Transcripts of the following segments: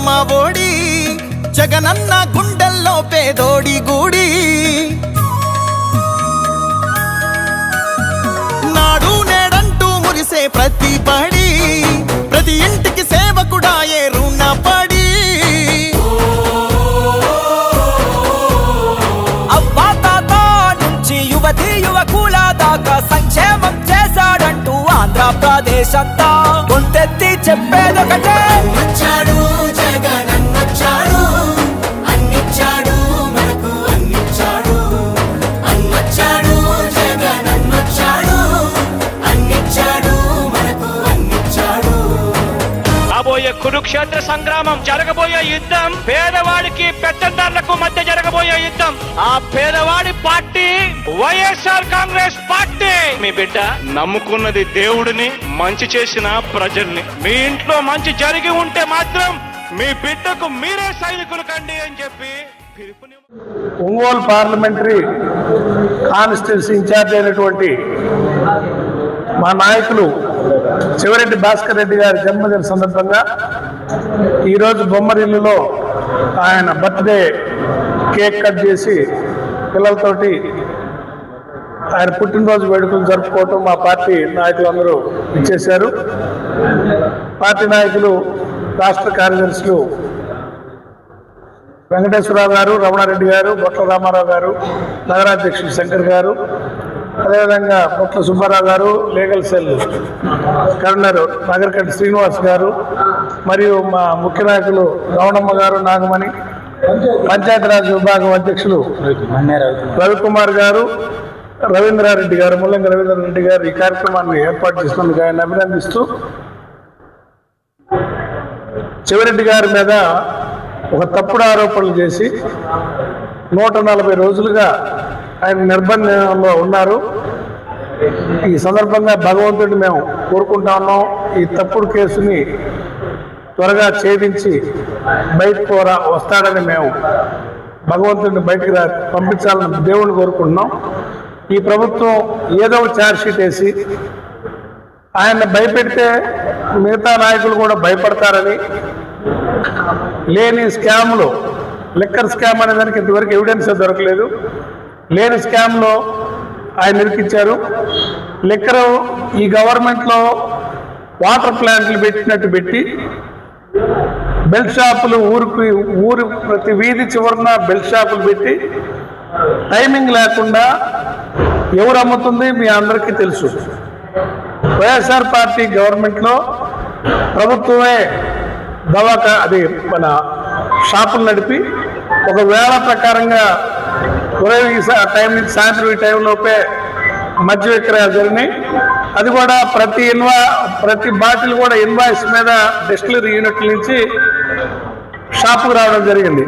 అమ్మ ఓడి జగనన్న గుండెల్లో పేదోడి గూడి నాడు నేడంటూ మురిసే ప్రతి పడి ప్రతి ఇంటికి సేవకుడా ఏ రుణపడి అవ్వా తాత నుంచి యువతి యువకుల దాకా సంక్షేమం చేశాడంటూ ఆంధ్రప్రదేశ్ అంతా గొంతెత్తి చెప్పేదొకటే వచ్చాడు జగనన్నొచ్చాడు అన్నిచ్చాడు మనకు అన్నిచ్చాడు అన్నొచ్చాడు జగనన్నొచ్చాడు అన్నిచ్చాడు మనకు అన్నిచ్చాడు రాబోయే కురుక్షేత్ర సంగ్రామం జరగబోయే యుద్ధం పేదవాడికి పెత్తందారులకు మధ్య జరగబోయే యుద్ధం ఆ పేదవాడి పార్టీ వైఎస్ఆర్ కాంగ్రెస్ పార్టీ మీ బిడ్డ నమ్ముకున్నది దేవుడిని మంచి చేసిన ప్రజల్ని మీ ఇంట్లో మంచి జరిగి ఉంటే మాత్రం మీ బిడ్డకు మీరే సైనికులు కండి అని చెప్పి ఒంగోలు పార్లమెంటరీ కాన్స్టిట్యున్సీ ఇన్ఛార్జ్ అయినటువంటి మా నాయకులు చివరెడ్డి భాస్కర్ రెడ్డి గారి జన్మదిన సందర్భంగా ఈరోజు బొమ్మరిల్లులో ఆయన బర్త్డే కేక్ కట్ చేసి పిల్లలతోటి ఆయన పుట్టినరోజు వేడుకలు జరుపుకోవటం మా పార్టీ నాయకులందరూ ఇచ్చేశారు. పార్టీ నాయకులు రాష్ట్ర కార్యదర్శులు వెంకటేశ్వరరావు గారు, రమణారెడ్డి గారు, బొట్ల రామారావు గారు, నగరాధ్యక్షులు శంకర్ గారు, అదేవిధంగా బొట్ల సుబ్బారావు గారు, లీగల్ సెల్ కర్నర్ నగరకట్టి శ్రీనివాస్ గారు, మరియు మా ముఖ్య నాయకులు రవణమ్మ గారు, నాగమణి, పంచాయతీరాజ్ విభాగం అధ్యక్షులు రవికుమార్ గారు, రవీంద్రారెడ్డి గారు, ముల్లంగి రవీంద్రారెడ్డి గారు ఈ కార్యక్రమాన్ని ఏర్పాటు చేసినందుకు ఆయన అభినందిస్తూ చివరెడ్డి గారి మీద ఒక తప్పుడు ఆరోపణలు చేసి 140 రోజులుగా ఆయన నిర్బంధంలో ఉన్నారు. ఈ సందర్భంగా భగవంతుడిని మేము కోరుకుంటా ఉన్నాం. ఈ తప్పుడు కేసుని త్వరగా ఛేదించి బయటకు వస్తాడని మేము భగవంతుడిని బయటికి పంపించాలని దేవుడిని కోరుకుంటున్నాం. ఈ ప్రభుత్వం ఏదో ఛార్జ్ షీట్ వేసి ఆయన్ని భయపెడితే మిగతా నాయకులు కూడా భయపడతారని, లేని స్కామ్లు, లిక్కర్ స్కామ్ అనే దానికి ఇంతవరకు ఎవిడెన్స్ దొరకలేదు, లేని స్కామ్లో ఆయన ఇరికిచ్చారు. లిక్కర్ ఈ గవర్నమెంట్లో వాటర్ ప్లాంట్లు పెట్టినట్టు పెట్టి బెల్ట్ షాపులు ఊరు ప్రతి వీధి చివరన బెల్ట్ షాపులు పెట్టి టైమింగ్ లేకుండా ఎవరు అమ్ముతుంది మీ అందరికీ తెలుసు. వైఎస్ఆర్ పార్టీ గవర్నమెంట్లో ప్రభుత్వమే మన షాపులు నడిపి ఒక వేళ ప్రకారంగా ఉదయం ఈ టైం నుంచి సాయంత్రం ఈ టైంలోపే మద్య విక్రయాలు జరిగినాయి. అది కూడా ప్రతి బాటిల్ కూడా ఇన్వాయిస్ మీద డిస్టిలరీ యూనిట్ల నుంచి షాపుకు రావడం జరిగింది.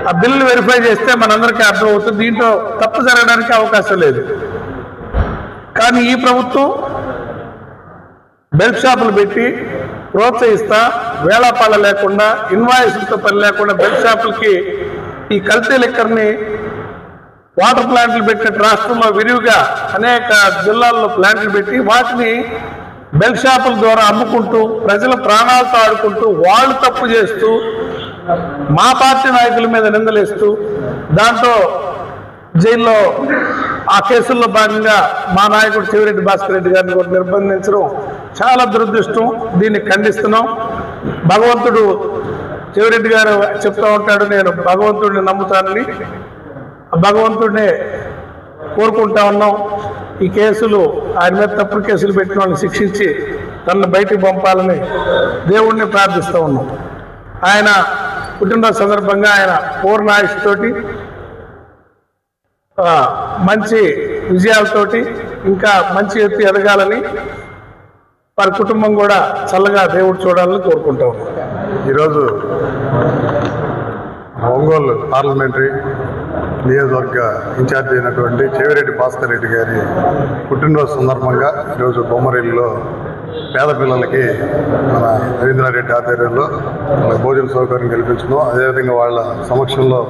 ఆ బిల్లు వెరిఫై చేస్తే మనందరికీ అర్థమవుతుంది దీంట్లో తప్పు జరగడానికి అవకాశం లేదు. కానీ ఈ ప్రభుత్వం బెల్ట్ షాపులు పెట్టి ప్రోత్సహిస్తా వేళాపాల లేకుండా ఇన్వాయిస్లతో పని లేకుండా బెల్ట్ షాపులకి ఈ కల్తీ లిక్కర్ని వాటర్ ప్లాంట్లు పెట్టినట్టు రాష్ట్రంలో విరివిగా అనేక జిల్లాల్లో ప్లాంట్లు పెట్టి వాటిని బెల్ట్ షాపుల ద్వారా అమ్ముకుంటూ ప్రజల ప్రాణాలతో ఆడుకుంటూ వాళ్ళు తప్పు చేస్తూ మా పార్టీ నాయకుల మీద నిందలేస్తూ దాంట్లో జైల్లో ఆ కేసుల్లో భాగంగా మా నాయకుడు చివరెడ్డి భాస్కర్ రెడ్డి గారిని కూడా నిర్బంధించడం చాలా దురదృష్టం. దీన్ని ఖండిస్తున్నాం. భగవంతుడు చివరెడ్డి గారు చెప్తూ ఉంటాడు, నేను భగవంతుడిని నమ్ముతానని. భగవంతుడిని కోరుకుంటా ఉన్నాం. ఈ కేసులు ఆయన మీద తప్పుడు కేసులు పెట్టిన వాళ్ళని శిక్షించి తనను బయటికి పంపాలని దేవుడిని ప్రార్థిస్తూ ఉన్నాం. ఆయన పుట్టినరోజు సందర్భంగా ఆయన పూర్ణ ఆయుష్తోటి మంచి విజయాలతోటి ఇంకా మంచి ఎత్తు ఎదగాలని వారి కుటుంబం కూడా చల్లగా దేవుడు చూడాలని కోరుకుంటా ఉన్నాం. ఈరోజు ఒంగోలు పార్లమెంటరీ నియోజకవర్గ ఇన్ఛార్జ్ అయినటువంటి చెవిరెడ్డి భాస్కర్ రెడ్డి గారి పుట్టినరోజు సందర్భంగా ఈరోజు బొమ్మరిల్లులో పేద పిల్లలకి మన రవీంద్రారెడ్డి ఆధ్వర్యంలో వాళ్ళకి భోజన సౌకర్యం కల్పించడం, అదేవిధంగా వాళ్ళ సమక్షంలో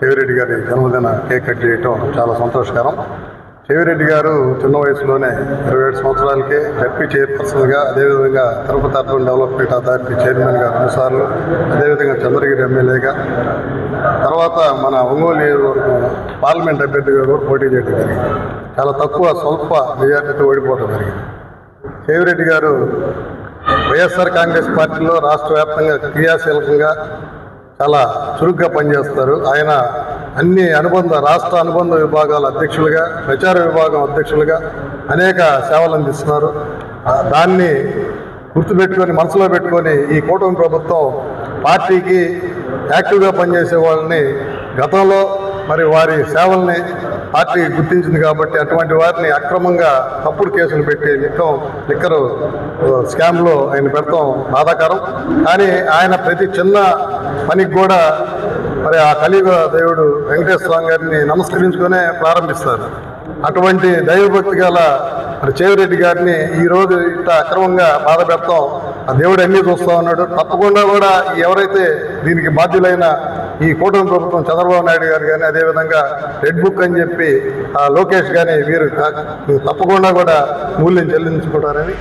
చెవిరెడ్డి గారి జన్మదిన కేక్ కట్ చేయటం చాలా సంతోషకరం. చెవిరెడ్డి గారు చిన్న వయసులోనే 27 సంవత్సరాలకే జడ్పీ చైర్పర్సన్గా, అదేవిధంగా తిరుపతి అర్బన్ డెవలప్మెంట్ అథారిటీ చైర్మన్గా 2 సార్లు, అదేవిధంగా చంద్రగిరి ఎమ్మెల్యేగా, తర్వాత మన ఒంగోలు నియోజకవర్గం పార్లమెంట్ అభ్యర్థిగా కూడా పోటీ చేయడం జరిగింది. చాలా స్వల్ప మెజార్టీతో ఓడిపోవడం జరిగింది. చెవిరెడ్డి గారు వైఎస్ఆర్ కాంగ్రెస్ పార్టీలో రాష్ట్ర వ్యాప్తంగా క్రియాశీలకంగా చాలా చురుగ్గా పనిచేస్తారు. ఆయన అన్ని రాష్ట్ర అనుబంధ విభాగాల అధ్యక్షులుగా, ప్రచార విభాగం అధ్యక్షులుగా అనేక సేవలు అందిస్తున్నారు. దాన్ని గుర్తుపెట్టుకొని, మనసులో పెట్టుకొని ఈ కూటమి ప్రభుత్వం పార్టీకి యాక్టివ్గా పనిచేసే వాళ్ళని గతంలో మరి వారి సేవల్ని పార్టీ గుర్తించింది కాబట్టి అటువంటి వారిని అక్రమంగా తప్పుడు కేసులు పెట్టి లిక్కరు స్కామ్లో ఆయన పెడతాం బాధాకరం. కానీ ఆయన ప్రతి చిన్న పనికి కూడా మరి ఆ కలియుగ దేవుడు వెంకటేశ్వర స్వామి గారిని నమస్కరించుకునే ప్రారంభిస్తారు. అటువంటి దైవభక్తి గల మరి చెవిరెడ్డి గారిని ఈరోజు ఇంత అక్రమంగా బాధ పెడతాం, ఆ దేవుడు అన్నీ చూస్తూ ఉన్నాడు. తప్పకుండా కూడా ఎవరైతే దీనికి బాధ్యులైన ఈ కూటమి ప్రభుత్వం చంద్రబాబు నాయుడు గారు కానీ, అదేవిధంగా రెడ్ బుక్ అని చెప్పి లోకేష్ కానీ వీరు తప్పకుండా కూడా మూల్యం చెల్లించుకుంటారని